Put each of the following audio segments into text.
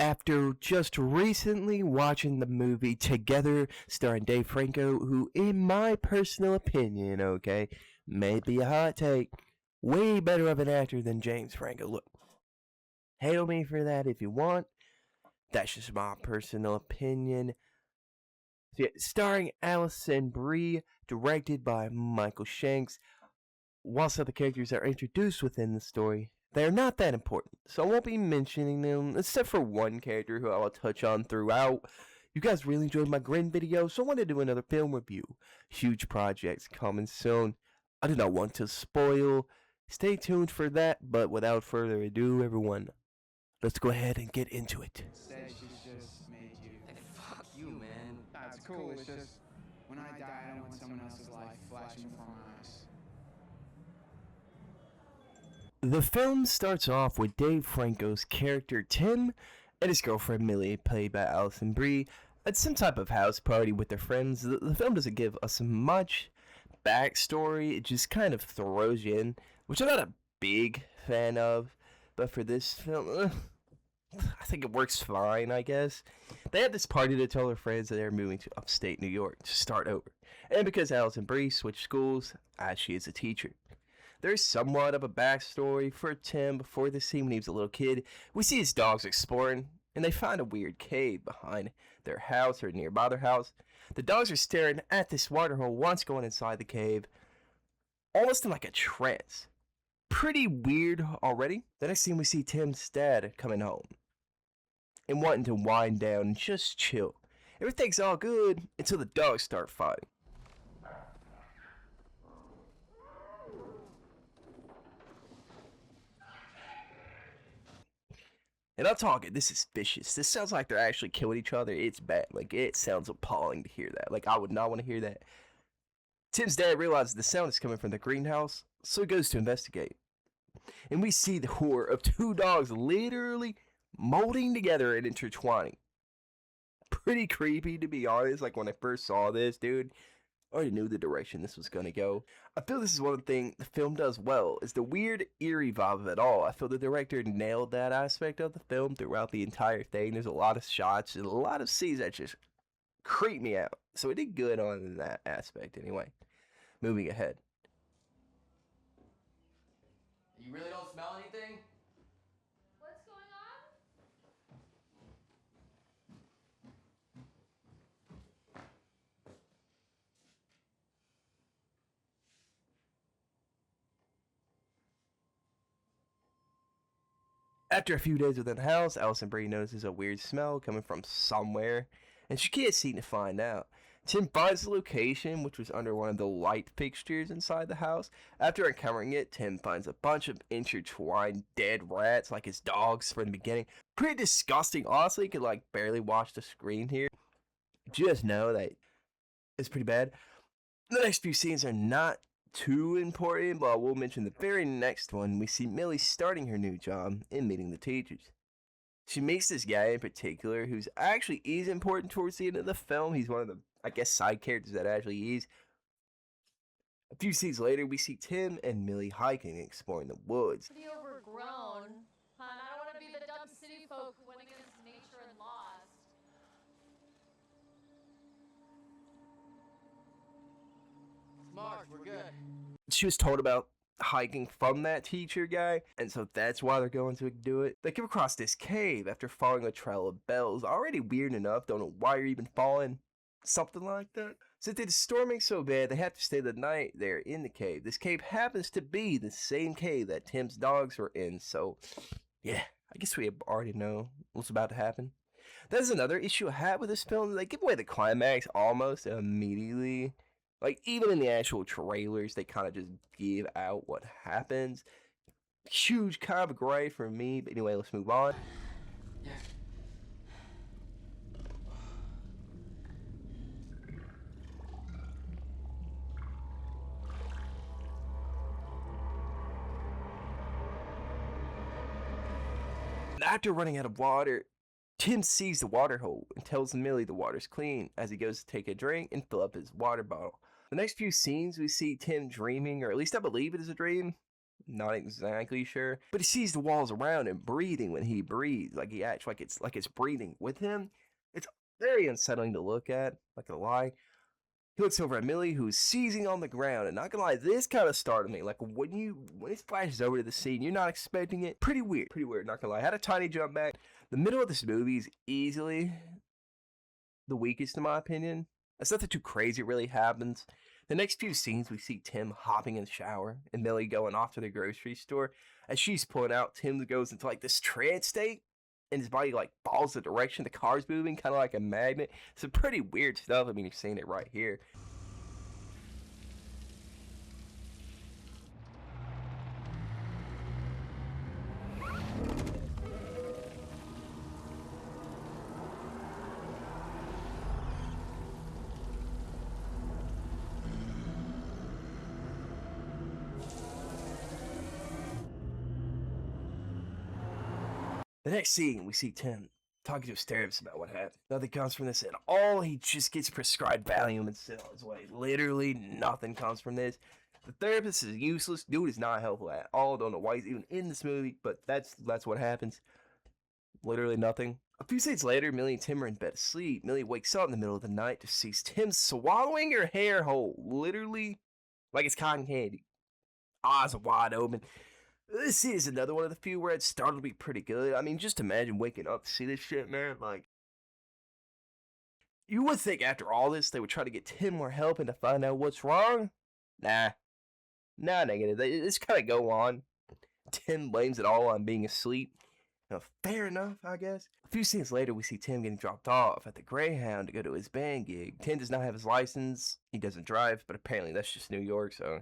after just recently watching the movie Together starring Dave Franco, who, in my personal opinion, okay, may be a hot take, way better of an actor than James Franco. Look, hail me for that if you want. That's just my personal opinion. So yeah, starring Allison Brie, directed by Michael Shanks. Whilst other characters are introduced within the story, they are not that important, so I won't be mentioning them, except for one character who I will touch on throughout. You guys really enjoyed my Grimm video, so I want to do another film review. Huge projects coming soon. I do not want to spoil. Stay tuned for that, but without further ado, everyone, let's go ahead and get into it. Said she's just made you. Hey, fuck you, man. That's cool. It's just when I die, I don't want someone else's life flashing before my eyes. The film starts off with Dave Franco's character Tim and his girlfriend Millie, played by Allison Brie, at some type of house party with their friends. The film doesn't give us much backstory, it just kind of throws you in, which I'm not a big fan of, but for this film, I think it works fine, I guess. They had this party to tell their friends that they're moving to upstate New York to start over, and because Allison Brie switched schools, as she is a teacher. There's somewhat of a backstory for Tim before this scene when he was a little kid. We see his dogs exploring, and they find a weird cave behind their house or nearby their house. The dogs are staring at this waterhole once going inside the cave, almost in like a trance. Pretty weird already. The next scene we see Tim's dad coming home and wanting to wind down and just chill. Everything's all good until the dogs start fighting. And I'm talking, this is vicious. This sounds like they're actually killing each other. It's bad. Like, it sounds appalling to hear that. Like, I would not want to hear that. Tim's dad realizes the sound is coming from the greenhouse, so he goes to investigate. And we see the horror of two dogs literally molding together and intertwining. Pretty creepy, to be honest. Like, when I first saw this, dude, I already knew the direction this was going to go. I feel this is one thing the film does well, is the weird, eerie vibe of it all. I feel the director nailed that aspect of the film throughout the entire thing. There's a lot of shots and a lot of scenes that just creep me out. So it did good on that aspect anyway. Moving ahead. You really don't smell anything? What's going on? After a few days within the house, Allison Brie notices a weird smell coming from somewhere, and she can't seem to find out. Tim finds the location, which was under one of the light fixtures inside the house. After encountering it, Tim finds a bunch of intertwined dead rats, like his dogs from the beginning. Pretty disgusting. Honestly, you could like barely watch the screen here. Just know that it's pretty bad. The next few scenes are not too important, but I will mention the very next one. We see Millie starting her new job and meeting the teachers. She meets this guy in particular who's actually is important towards the end of the film. He's one of the, I guess, side characters that actually is. A few scenes later, we see Tim and Millie hiking and exploring the woods. Pretty overgrown. Hon, I don't want to be the dumb city folk who went against nature and lost. Mark, we're good. She was told about hiking from that teacher guy, and so that's why they're going to do it. They come across this cave after following a trail of bells. Already weird enough, don't know why you're even following something like that. Since it's storming so bad, they have to stay the night there in the cave. This cave happens to be the same cave that Tim's dogs were in, so yeah, I guess we already know what's about to happen. That's another issue I had with this film. They give away the climax almost immediately. Like, even in the actual trailers, they kind of just give out what happens. Huge kind of gray for me, but anyway, let's move on. Yeah. After running out of water, Tim sees the water hole and tells Millie the water's clean as he goes to take a drink and fill up his water bottle. The next few scenes, we see Tim dreaming, or at least I believe it is a dream, Not exactly sure, but he sees the walls around him breathing when he breathes, like he acts like it's breathing with him. It's very unsettling to look at, not gonna lie. He looks over at Millie, who's seizing on the ground, and not gonna lie, this kind of startled me. Like when it flashes over to the scene, you're not expecting it. Pretty weird. Not gonna lie, I had a tiny jump back. The middle of this movie is easily the weakest in my opinion. It's nothing too crazy really happens. The next few scenes, we see Tim hopping in the shower and Millie going off to the grocery store. As she's pulling out, Tim goes into like this trance state, and his body like follows the direction the car's moving, kind of like a magnet. Some pretty weird stuff. I mean, you're seeing it right here. The next scene, we see Tim talking to his therapist about what happened. Nothing comes from this at all. He just gets prescribed Valium and still his way. Literally nothing comes from this. The therapist is useless. Dude is not helpful at all. Don't know why he's even in this movie, but that's what happens. Literally nothing. A few seconds later, Millie and Tim are in bed asleep. Millie wakes up in the middle of the night to see Tim swallowing her hair whole. Literally like it's cotton candy. Eyes wide open. This scene is another one of the few where it started to be pretty good. I mean, just imagine waking up to see this shit, man. Like, you would think after all this, they would try to get Tim more help and to find out what's wrong. Nah. Negative. They just kind of go on. Tim blames it all on being asleep. Fair enough, I guess. A few scenes later, we see Tim getting dropped off at the Greyhound to go to his band gig. Tim does not have his license. He doesn't drive, but apparently that's just New York, so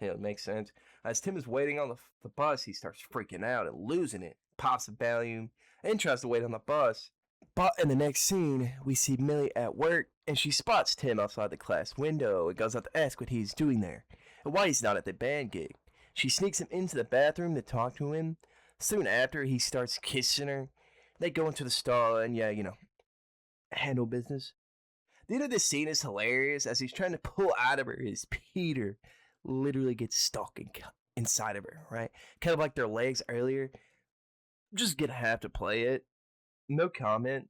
it makes sense. As Tim is waiting on the bus, he starts freaking out and losing it. Pops a Valium and tries to wait on the bus. But in the next scene, we see Millie at work, and she spots Tim outside the class window and goes out to ask what he's doing there and why he's not at the band gig. She sneaks him into the bathroom to talk to him. Soon after, he starts kissing her. They go into the stall and, handle business. The end of this scene is hilarious as he's trying to pull out of her his Peter literally gets stuck inside of her, right? Kind of like their legs earlier. Just gonna have to play it. No comment.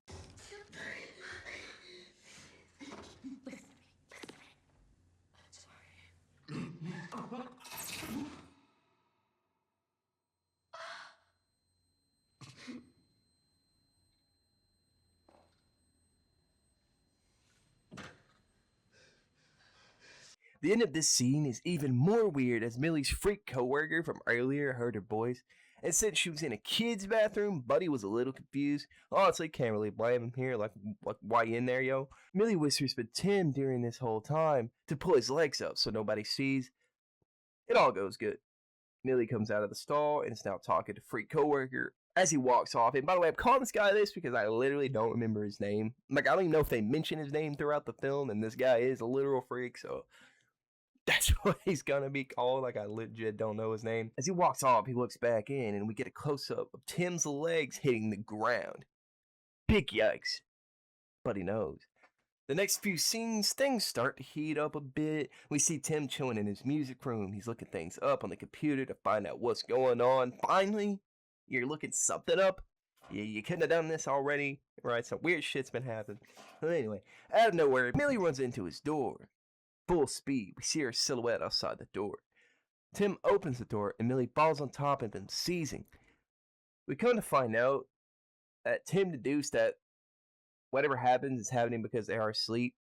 The end of this scene is even more weird as Millie's freak coworker from earlier heard her voice and said she was in a kid's bathroom. Buddy was a little confused. Honestly, can't really blame him here. Like why you in there, yo? Millie whispers with Tim during this whole time to pull his legs up so nobody sees. It all goes good. Millie comes out of the stall and is now talking to freak coworker as he walks off. And by the way, I'm calling this guy this because I literally don't remember his name. Like, I don't even know if they mention his name throughout the film, and this guy is a literal freak, so that's what he's gonna be called. Like, I legit don't know his name. As he walks off, he looks back in, and we get a close-up of Tim's legs hitting the ground. Big yikes. But he knows. The next few scenes, things start to heat up a bit. We see Tim chilling in his music room. He's looking things up on the computer to find out what's going on. Finally, you're looking something up. You couldn't have done this already, right? Some weird shit's been happening. But anyway, out of nowhere, Millie runs into his door. Full speed, we see her silhouette outside the door. Tim opens the door, and Millie falls on top of him, seizing. We come to find out that Tim deduced that whatever happens is happening because they are asleep.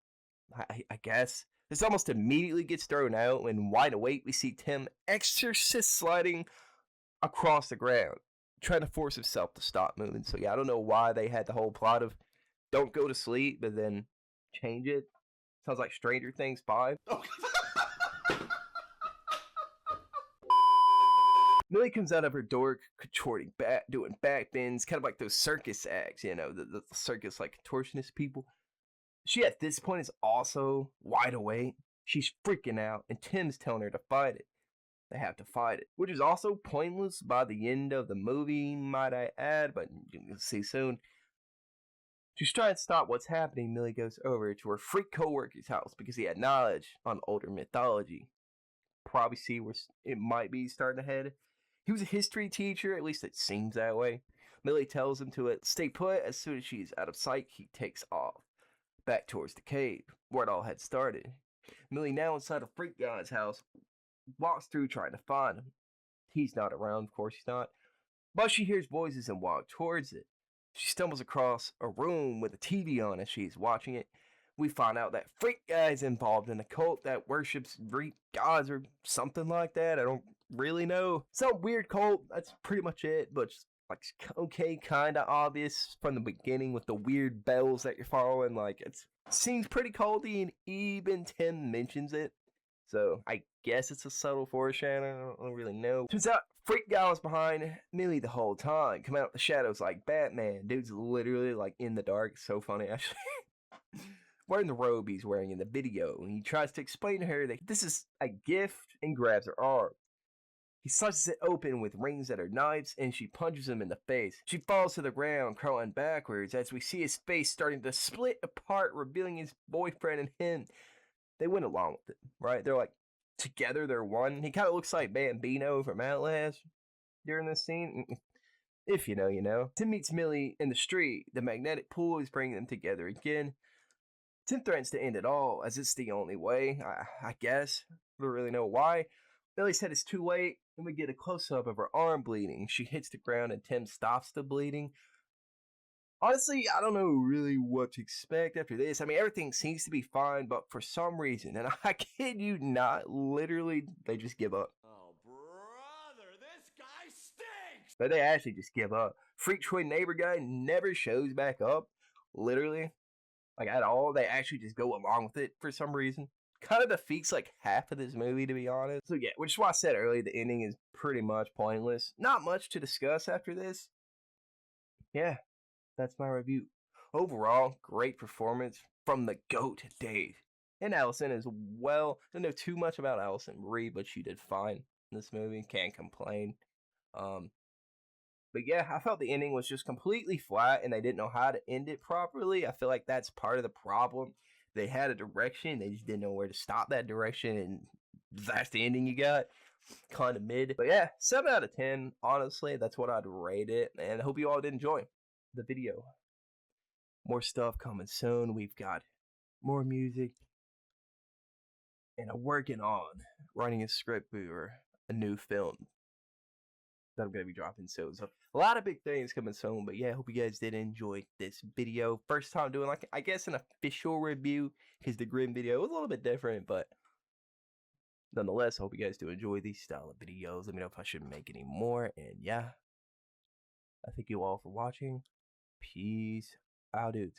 I guess. This almost immediately gets thrown out when, wide awake, we see Tim exorcist sliding across the ground, trying to force himself to stop moving. So yeah, I don't know why they had the whole plot of don't go to sleep, but then change it. Sounds like Stranger Things 5. Millie comes out of her door contorting back, doing back bends, kind of like those circus acts, the circus like contortionist people. She at this point is also wide awake. She's freaking out, and Tim's telling her to fight it. They have to fight it, which is also pointless by the end of the movie, might I add, but you'll see soon. To try and stop what's happening, Millie goes over to her freak co-worker's house because he had knowledge on older mythology. probably see where it might be starting to head. He was a history teacher, at least it seems that way. Millie tells him to stay put. As soon as she's out of sight, he takes off, back towards the cave, where it all had started. Millie, now inside a freak guy's house, walks through trying to find him. He's not around, of course he's not. But she hears voices and walks towards it. She stumbles across a room with a TV on as she's watching it. We find out that freak guy is involved in a cult that worships Greek gods or something like that. I don't really know. Some weird cult, that's pretty much it, but just like okay, kind of obvious from the beginning with the weird bells that you're following. Like, it seems pretty culty, and even Tim mentions it. So I guess it's a subtle foreshadowing. I don't really know. Turns out freak guy was behind Millie the whole time, coming out of the shadows like Batman. Dude's literally like in the dark. So funny, actually. Wearing the robe he's wearing in the video, and he tries to explain to her that this is a gift and grabs her arm. He slices it open with rings that are knives, and she punches him in the face. She falls to the ground, crawling backwards, as we see his face starting to split apart, revealing his boyfriend and him. They went along with it, right? They're like, together, they're one. He kind of looks like Bambino from Outlast during this scene. If you know, you know. Tim meets Millie in the street. The magnetic pull is bringing them together again. Tim threatens to end it all, as it's the only way, I guess. I don't really know why. Millie said it's too late, and we get a close-up of her arm bleeding. She hits the ground, and Tim stops the bleeding. Honestly, I don't know really what to expect after this. I mean, everything seems to be fine, but for some reason, and I kid you not, literally, they just give up. Oh, brother, this guy stinks! But they actually just give up. Freak Twin neighbor guy never shows back up, literally. Like, at all. They actually just go along with it for some reason. Kind of defeats, like, half of this movie, to be honest. So, yeah, which is why I said earlier, the ending is pretty much pointless. Not much to discuss after this. Yeah, that's my review. Overall, great performance from the GOAT, Dave. And Allison as well. I don't know too much about Allison Brie, but she did fine in this movie. Can't complain. But yeah, I felt the ending was just completely flat and they didn't know how to end it properly. I feel like that's part of the problem. They had a direction, they just didn't know where to stop that direction, and that's the ending you got. Kind of mid. But yeah, 7 out of 10. Honestly, that's what I'd rate it. And I hope you all did enjoy the video. More stuff coming soon. We've got more music. And I'm working on writing a script for a new film that I'm going to be dropping soon. So a lot of big things coming soon. But yeah, I hope you guys did enjoy this video. First time doing, like, I guess an official review, because the Grimm video was a little bit different. But nonetheless, I hope you guys do enjoy these style of videos. Let me know if I should make any more. And yeah, I thank you all for watching. Peace out, dudes.